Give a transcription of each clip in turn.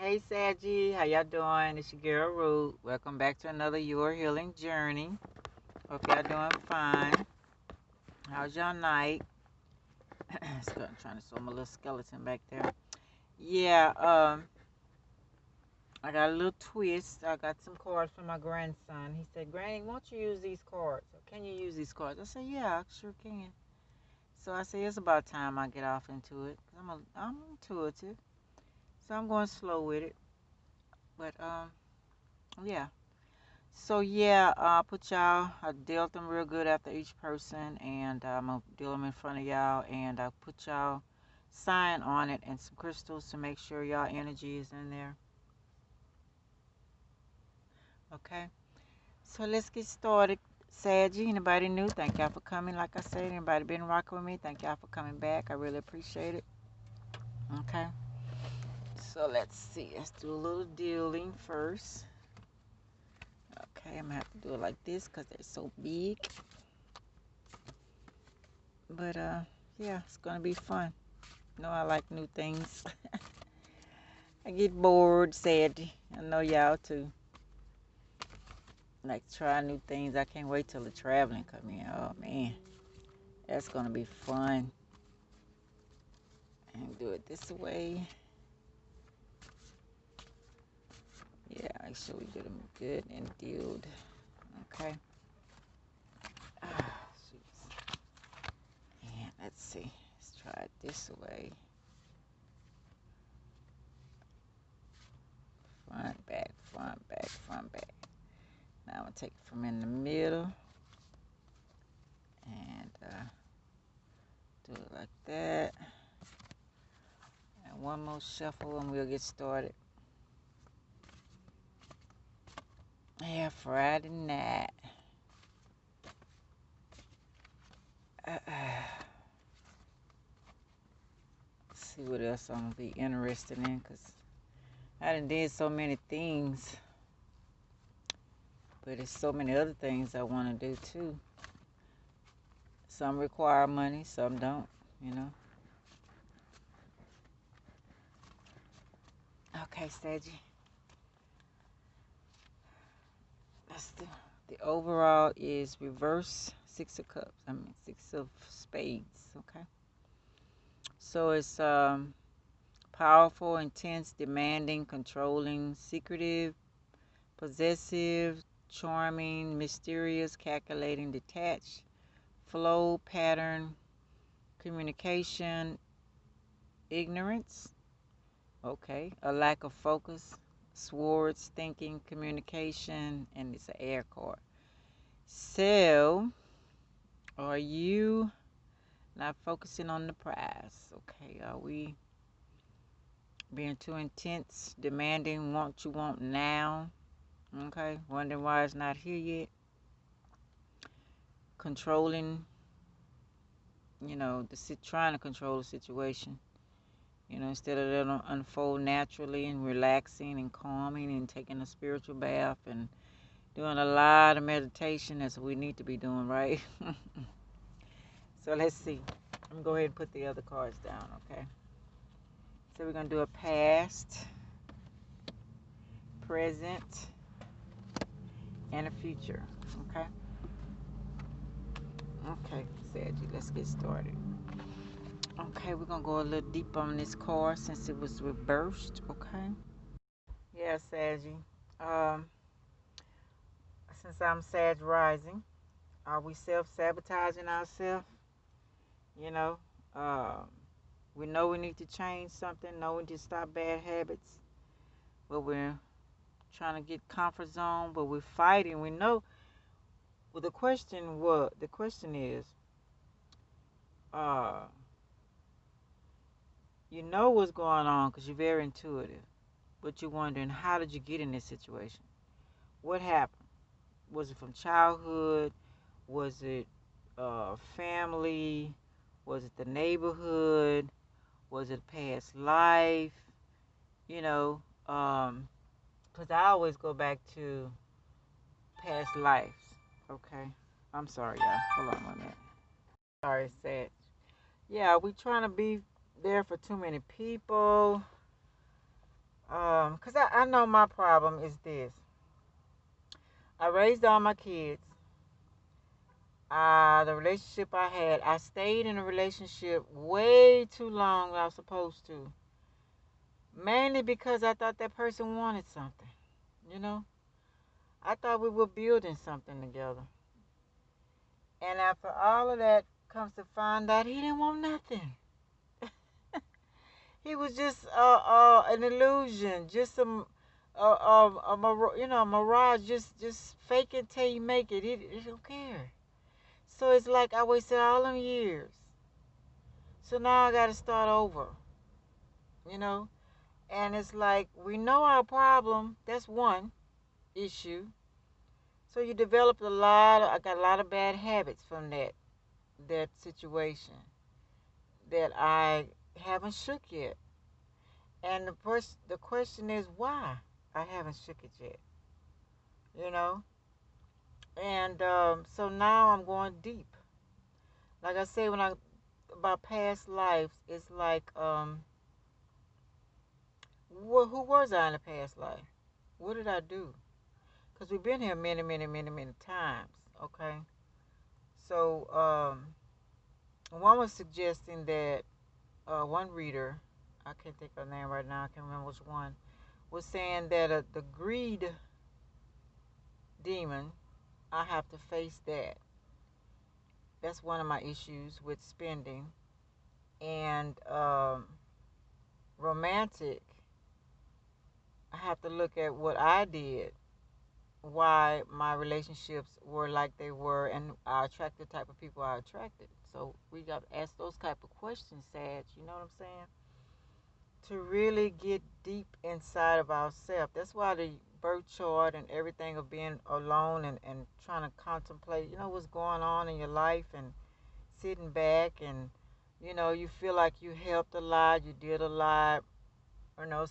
Hey Saggy, how y'all doing? It's your girl Ruth. Welcome back to another Your Healing Journey. Hope y'all doing fine. How's y'all night? Trying to sew my little skeleton back there. Yeah, I got a little twist. I got some cards from my grandson. He said, Granny, won't you use these cards? Or can you use these cards? I said, yeah, I sure can. So I said, it's about time I get off into it. Cause I'm intuitive. So I'm going slow with it. But, yeah. So yeah, I dealt them real good after each person, and I'm gonna deal them in front of y'all, and I put y'all sign on it and some crystals to make sure y'all energy is in there. Okay, so let's get started. Saggy, anybody new? Thank y'all for coming. Like I said, anybody been rocking with me? Thank y'all for coming back. I really appreciate it. Okay, so let's see. Let's do a little dealing first. Okay, I'm gonna have to do it like this because they're so big. But yeah, it's gonna be fun. You know I like new things. I get bored, sad. I know y'all too. Like try new things. I can't wait till the traveling come in. Oh man, that's gonna be fun. And do it this way. Yeah, make sure we do them good and dealed. Okay. Shoot. And let's see. Let's try it this way. Front, back, front, back, front, back. Now I'm gonna take it from in the middle and do it like that. And one more shuffle and we'll get started. Yeah, Friday night. See what else I'm gonna be interested in, cause I done did so many things, but there's so many other things I want to do too. Some require money, some don't. You know. Okay, Saggy. That's the overall is reverse Six of Cups. I mean Six of Spades. Okay. So it's powerful, intense, demanding, controlling, secretive, possessive, charming, mysterious, calculating, detached, flow, pattern, communication, ignorance, okay, a lack of focus, swords, thinking, communication, and it's an air card. So, are you not focusing on the prize? Okay, are we being too intense, demanding what you want now? Okay, wondering why it's not here yet. Controlling, trying to control the situation. Instead of letting them unfold naturally and relaxing and calming and taking a spiritual bath and doing a lot of meditation as we need to be doing, right? So let's see. I'm going to go ahead and put the other cards down, okay? So we're going to do a past, present, and a future, okay? Okay, Saggy, let's get started. Okay, we're going to go a little deeper on this card since it was reversed, okay? Yeah, Saggy. Um, since I'm Sag rising, are we self-sabotaging ourselves? You know, um, we know we need to change something, know we need to stop bad habits, but we're trying to get comfort zone, but we're fighting. We know. Well, the question is, uh, you know what's going on because you're very intuitive, but you're wondering how did you get in this situation? What happened? Was it from childhood? Was it family? Was it the neighborhood? Was it past life? You know, because I always go back to past lives. Okay. I'm sorry, y'all. Hold on 1 minute. Sorry, sad. Yeah, we trying to be there for too many people. Because I know my problem is this. I raised all my kids. The relationship I had, I stayed in a relationship way too long than I was supposed to. Mainly because I thought that person wanted something, you know? I thought we were building something together. And after all of that comes to find out he didn't want nothing. He was just an illusion, just a mirage, just fake it till you make it. He don't care. So it's like I wasted all them years. So now I got to start over, you know. And it's like we know our problem. That's one issue. So you developed I got a lot of bad habits from that situation that I haven't shook yet. And the question is why I haven't shook it yet, you know? And so now I'm going deep. Like I say, about past lives, it's like, who was I in a past life? What did I do? Because we've been here many, many, many, many times, okay? So, one was suggesting that one reader, I can't think of her name right now, I can't remember which one, was saying that the greed demon, I have to face that. That's one of my issues with spending. And romantic, I have to look at what I did, why my relationships were like they were, and I attracted the type of people I attracted. So we got to ask those type of questions, Sag. You know what I'm saying? To really get deep inside of ourselves. That's why the birth chart and everything of being alone and trying to contemplate, what's going on in your life and sitting back and, you feel like you helped a lot, you did a lot.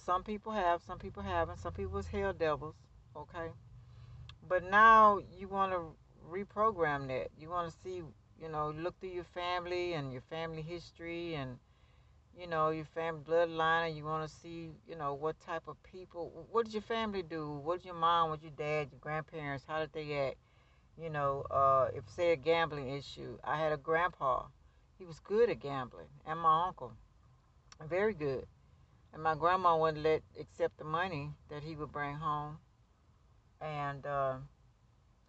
Some people have, some people haven't. Some people was hell devils, okay? But now you want to reprogram that. You want to see, look through your family and your family history and your family bloodline, and you want to see, what type of people, what did your family do? What did your mom, what did your dad, your grandparents, how did they act? If say a gambling issue, I had a grandpa. He was good at gambling, and my uncle, very good. And my grandma wouldn't accept the money that he would bring home, and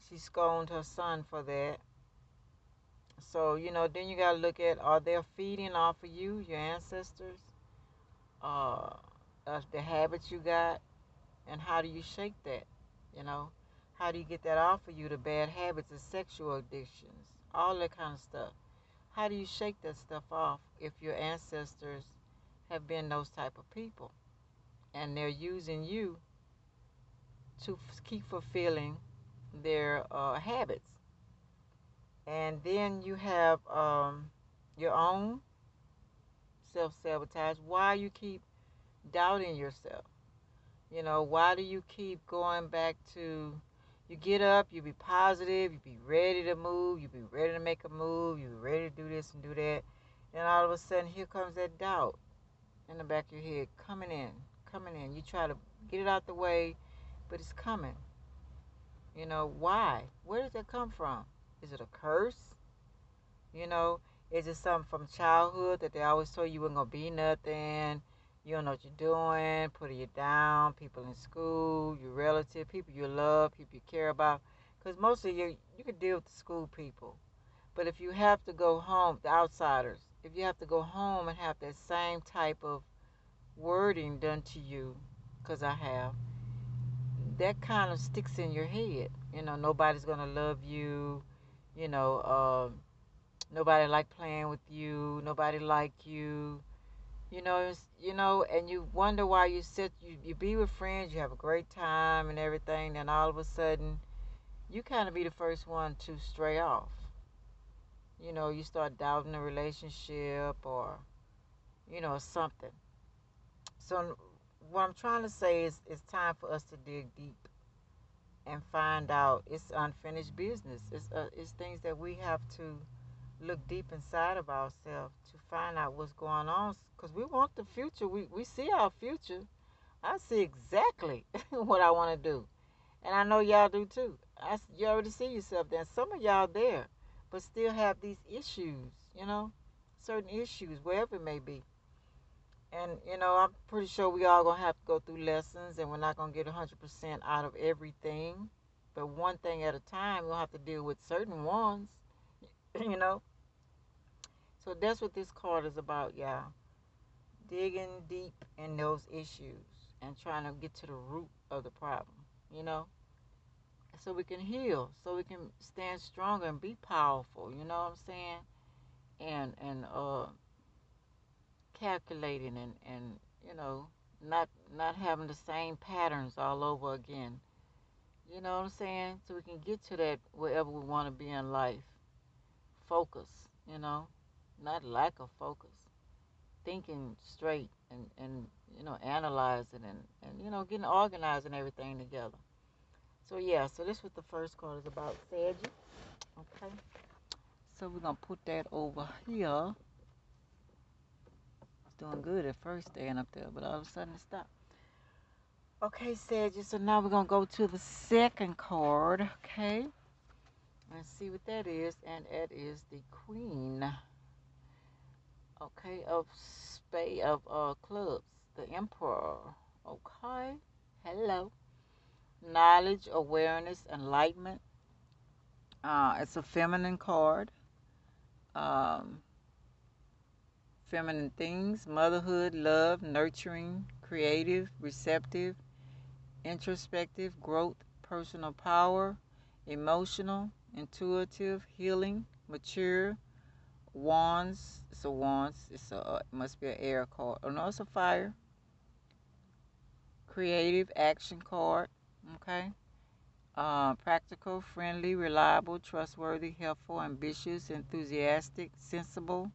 she scorned her son for that. So then you gotta look at, are they feeding off of you, your ancestors? uh, the habits you got, and how do you shake that? You know, how do you get that off of you? The bad habits, the sexual addictions, all that kind of stuff. How do you shake that stuff off if your ancestors have been those type of people and they're using you to keep fulfilling their habits? And then you have your own self-sabotage. Why you keep doubting yourself? Why do you keep going back to, you get up, you be positive, you be ready to move, you be ready to make a move, you be ready to do this and do that. Then all of a sudden, here comes that doubt in the back of your head, coming in, coming in. You try to get it out the way, but it's coming. Why? Where does that come from? Is it a curse? You know, is it something from childhood that they always told you weren't going to be nothing? You don't know what you're doing, putting you down, people in school, your relative, people you love, people you care about. Because mostly you can deal with the school people. But if you have to go home, the outsiders, if you have to go home and have that same type of wording done to you, because I have, that kind of sticks in your head. Nobody's going to love you. You know, nobody like playing with you. Nobody like you. And you wonder why you be with friends, you have a great time and everything, then all of a sudden, you kind of be the first one to stray off. You start doubting the relationship or, something. So what I'm trying to say is it's time for us to dig deep and find out. It's unfinished business. It's things that we have to look deep inside of ourselves to find out what's going on, because we want the future. We see our future. I see exactly what I want to do. And I know y'all do too. You already see yourself there. Some of y'all there, but still have these issues, certain issues, wherever it may be. And, I'm pretty sure we all going to have to go through lessons and we're not going to get 100% out of everything. But one thing at a time, we'll have to deal with certain ones, you know. So that's what this card is about, y'all. Digging deep in those issues and trying to get to the root of the problem, you know, so we can heal, so we can stand stronger and be powerful, you know what I'm saying? And calculating and not not having the same patterns all over again. You know what I'm saying? So we can get to that wherever we want to be in life. Focus, you know, not lack of focus. Thinking straight and analyzing and getting organized and everything together. So yeah, so this is what the first card is about, Sedgy. Okay. So we're gonna put that over here. It's doing good at first staying up there, but all of a sudden it stopped. Okay, Sedgy, so now we're gonna go to the second card, okay? Let's see what that is, and that is the Queen. Okay, of clubs, the Emperor. Okay. Hello. Knowledge, awareness, enlightenment. It's a feminine card. Um, Feminine things, motherhood, love, nurturing, creative, receptive, introspective, growth, personal power, emotional, intuitive, healing, mature, wands. It's a wands. It must be an air card. Oh no, it's a fire. Creative action card. Okay. Practical, friendly, reliable, trustworthy, helpful, ambitious, enthusiastic, sensible,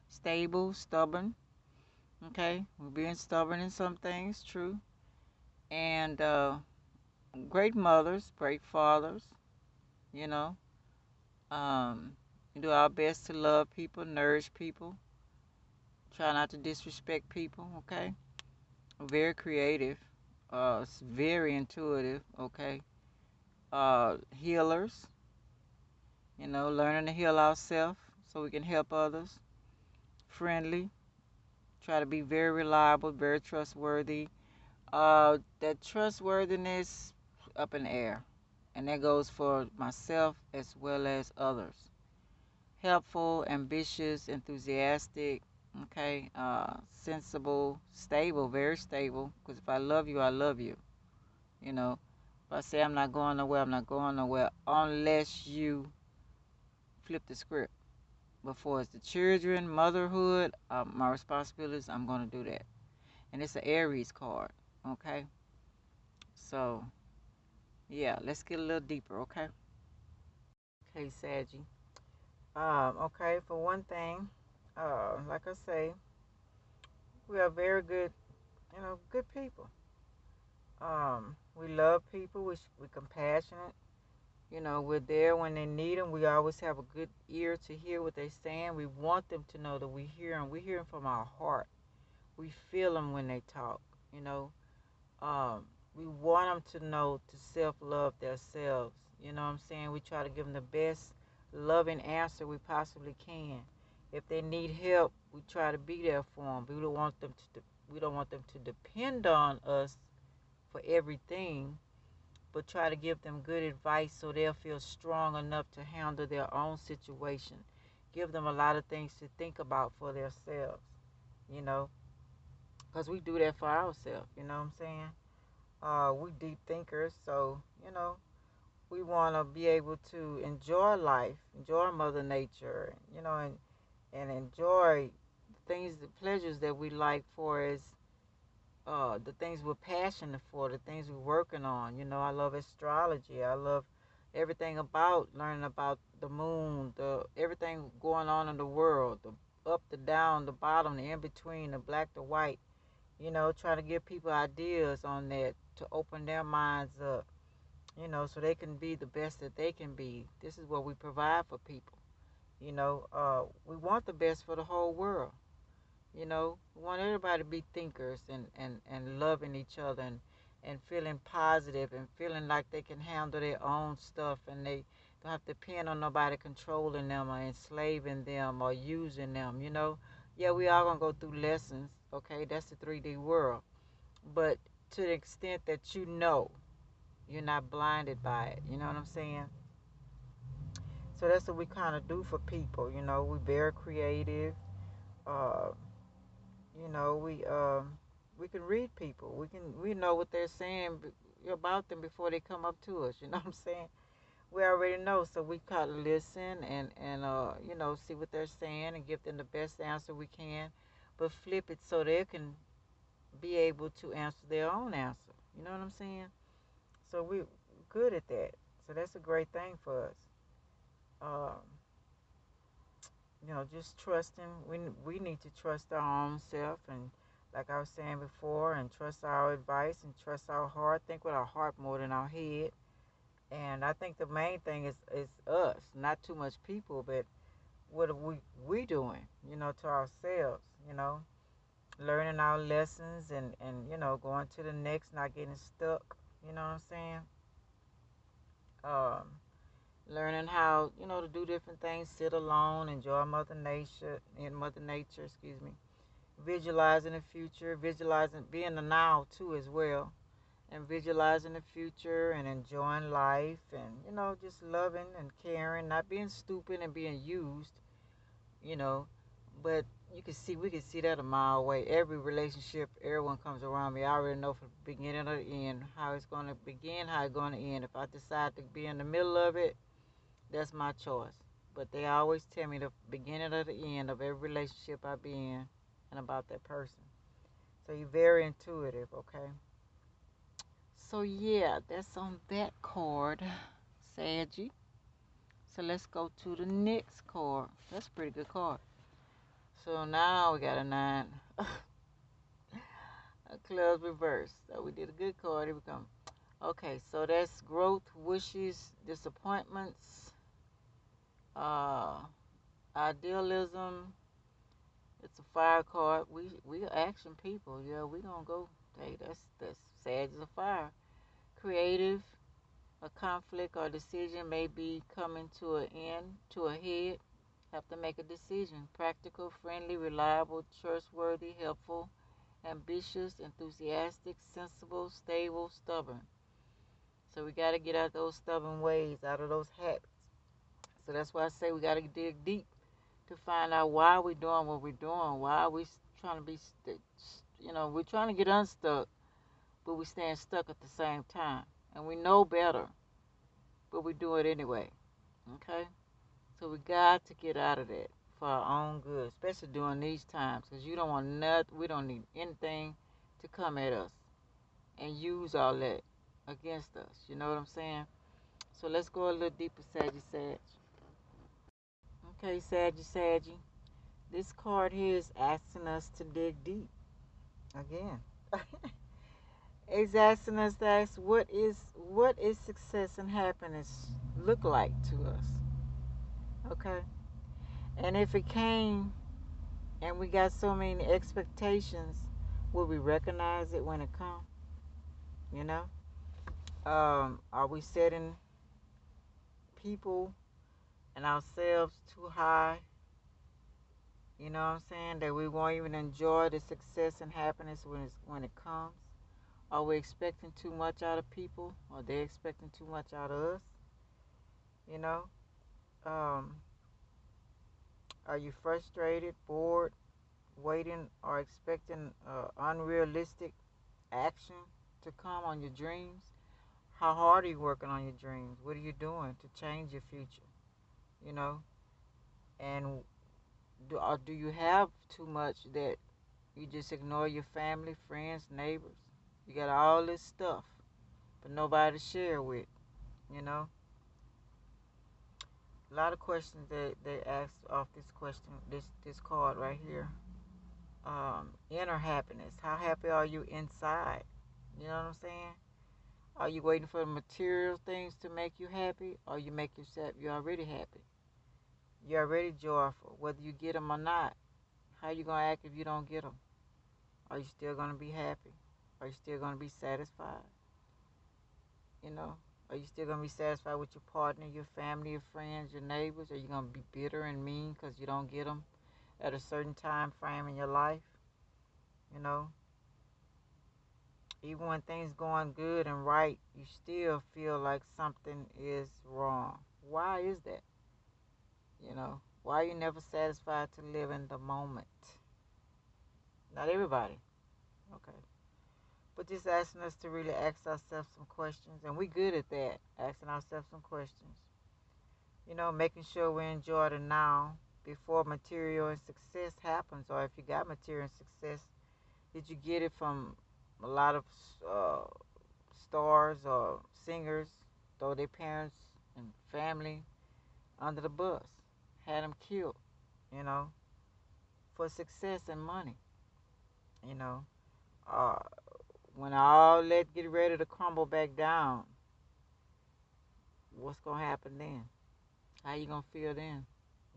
stable, stubborn. Okay, we're being stubborn in some things, true. And great mothers, great fathers, you know. We do our best to love people, nourish people, try not to disrespect people, okay? Very creative, very intuitive, okay? Healers, learning to heal ourselves so we can help others. Friendly, try to be very reliable, very trustworthy. That trustworthiness up in the air, and that goes for myself as well as others. Helpful, ambitious, enthusiastic, okay, sensible, stable, very stable. Because if I love you, I love you. You know, if I say I'm not going nowhere, I'm not going nowhere unless you flip the script. Before it's the children, motherhood, my responsibilities, I'm going to do that. And it's an Aries card, okay? So, yeah, let's get a little deeper, okay? Okay, Saggy. Okay, for one thing, like I say, we are very good, good people. We love people. We're compassionate. We're there when they need them. We always have a good ear to hear what they're saying. We want them to know that we hear them. We hear them from our heart. We feel them when they talk. You know, we want them to know to self-love themselves. You know what I'm saying? We try to give them the best loving answer we possibly can. If they need help, we try to be there for them. We don't want them to depend on us for everything, but try to give them good advice so they'll feel strong enough to handle their own situation. Give them a lot of things to think about for themselves, you know, because we do that for ourselves, you know what I'm saying? We deep thinkers, so, we want to be able to enjoy life, enjoy Mother Nature, and enjoy things, the pleasures that we like for as the things we're passionate for, the things we're working on. I love astrology. I love everything about learning about the moon, the everything going on in the world, the up, the down, the bottom, the in between, the black, the white. Trying to give people ideas on that to open their minds up. So they can be the best that they can be. This is what we provide for people. We want the best for the whole world. You know, we want everybody to be thinkers and loving each other and feeling positive and feeling like they can handle their own stuff and they don't have to depend on nobody controlling them or enslaving them or using them, you know. Yeah, we all gonna go through lessons, okay? That's the 3D world. But to the extent that you know, you're not blinded by it. You know what I'm saying? So that's what we kind of do for people. You know, we very creative. Uh, you know, we can read people. We know what they're saying about them before they come up to us. You know what I'm saying? We already know, so we kind of listen and you know, see what they're saying and give them the best answer we can, but flip it so they can be able to answer their own answer. You know what I'm saying? So we good at that. So that's a great thing for us. Um, you know, just trusting. We need to trust our own self, and like I was saying before, and trust our advice and trust our heart. Think with our heart more than our head. And I think the main thing is us, not too much people, but what are we doing? You know, to ourselves. You know, learning our lessons and you know going to the next, not getting stuck. You know what I'm saying? Um, learning how you know to do different things, sit alone, enjoy Mother Nature, excuse me. Visualizing the future, visualizing being the now too as well, and visualizing the future and enjoying life, and you know just loving and caring, not being stupid and being used, you know. But we can see that a mile away. Every relationship, everyone comes around me. I already know from the beginning or the end how it's going to begin, how it's going to end. If I decide to be in the middle of it, that's my choice. But they always tell me the beginning or the end of every relationship I be in and about that person. So you're very intuitive, okay? So yeah, that's on that card, Saggy. So let's go to the next card. That's a pretty good card. So now we got a nine. A clubs reverse. So we did a good card. Here we come. Okay, so that's growth, wishes, disappointments, uh, idealism. It's a fire card. We are action people. Yeah, we gonna go. Hey, that's sad as a fire. Creative. A conflict or decision may be coming to an end, to a head. Have to make a decision. Practical, friendly, reliable, trustworthy, helpful, ambitious, enthusiastic, sensible, stable, stubborn. So we got to get out of those stubborn ways, out of those habits. So that's why I say we got to dig deep to find out why we're doing what we're doing. Why are we trying to be, you know, we're trying to get unstuck, but we're staying stuck at the same time. And we know better, but we do it anyway. Okay? So we got to get out of that for our own good, especially during these times, because you don't want nothing. We don't need anything to come at us and use all that against us. You know what I'm saying? So let's go a little deeper, Saggy Sag. Okay, Saggy Saggy. This card here is asking us to dig deep again. It's asking us to ask what is success and happiness look like to us. Okay, and if it came and we got so many expectations, will we recognize it when it comes? You know, are we setting people and ourselves too high? You know what I'm saying? That we won't even enjoy the success and happiness when it comes. Are we expecting too much out of people? Or they expecting too much out of us? You know, um, are you frustrated, bored, waiting, or expecting unrealistic action to come on your dreams? How hard are you working on your dreams? What are you doing to change your future? You know, and do you have too much that you just ignore your family, friends, neighbors? You got all this stuff, but nobody to share with. You know, a lot of questions that they ask off this question, this card right here. Inner happiness. How happy are you inside? You know what I'm saying? Are you waiting for material things to make you happy, or you make yourself? You're already happy. You're already joyful, whether you get them or not. How you gonna act if you don't get them? Are you still gonna be happy? Are you still gonna be satisfied? You know, are you still gonna be satisfied with your partner, your family, your friends, your neighbors? Are you gonna be bitter and mean because you don't get them at a certain time frame in your life? You know, even when things going good and right, you still feel like something is wrong. Why is that? You know, why are you never satisfied to live in the moment? Not everybody, okay. But just asking us to really ask ourselves some questions, and we good at that, asking ourselves some questions. You know, making sure we enjoy the now before material and success happens, or if you got material and success, did you get it from a lot of uh, stars or singers, throw their parents and family under the bus, had them killed, you know, for success and money, you know. Uh, when all that get ready to crumble back down, what's gonna happen then? How you gonna feel then?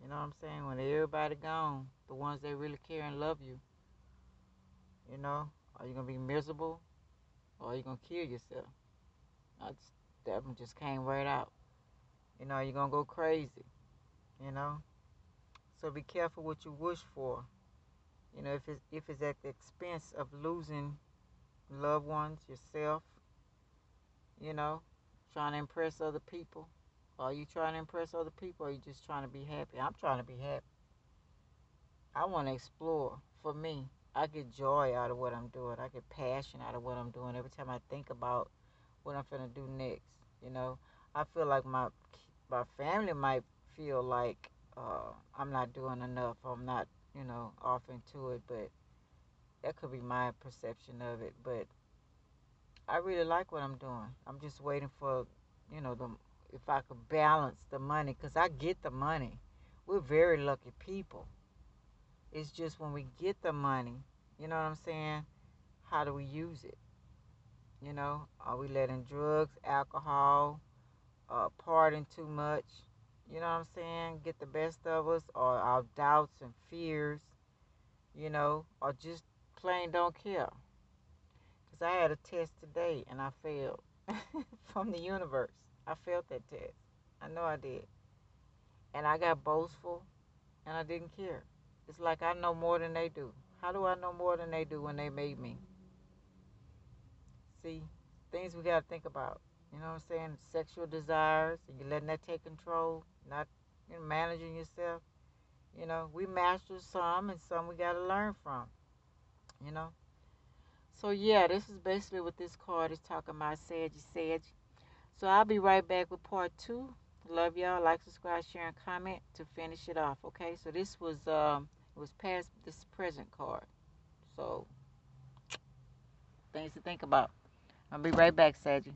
You know what I'm saying? When everybody gone, the ones that really care and love you, you know, are you gonna be miserable or are you gonna kill yourself? I just, that one just came right out. You know, you're gonna go crazy. You know, so be careful what you wish for. You know, if it's at the expense of losing loved ones, yourself. You know, trying to impress other people. Are you trying to impress other people or are you just trying to be happy? I'm trying to be happy. I want to explore. For me, I get joy out of what I'm doing. I get passion out of what I'm doing every time I think about what I'm finna do next. You know, I feel like my family might feel like I'm not doing enough. Or I'm not, off into it. But that could be my perception of it. But I really like what I'm doing. I'm just waiting for, the if I could balance the money, cause I get the money. We're very lucky people. It's just when we get the money, you know what I'm saying? How do we use it? You know, are we letting drugs, alcohol, partying too much? You know what I'm saying? Get the best of us, or our doubts and fears, or just plain don't care. Because I had a test today and I failed from the universe. I failed that test. I know I did. And I got boastful and I didn't care. It's like I know more than they do. How do I know more than they do when they made me? See, things we got to think about. You know what I'm saying? Sexual desires, and you letting that take control, not managing yourself. You know, we master some and some we got to learn from, you know. So, yeah, this is basically what this card is talking about, Sag. So, I'll be right back with part two. Love y'all. Like, subscribe, share, and comment to finish it off, okay? So, this was, it was past this present card. So, things to think about. I'll be right back, Saggy.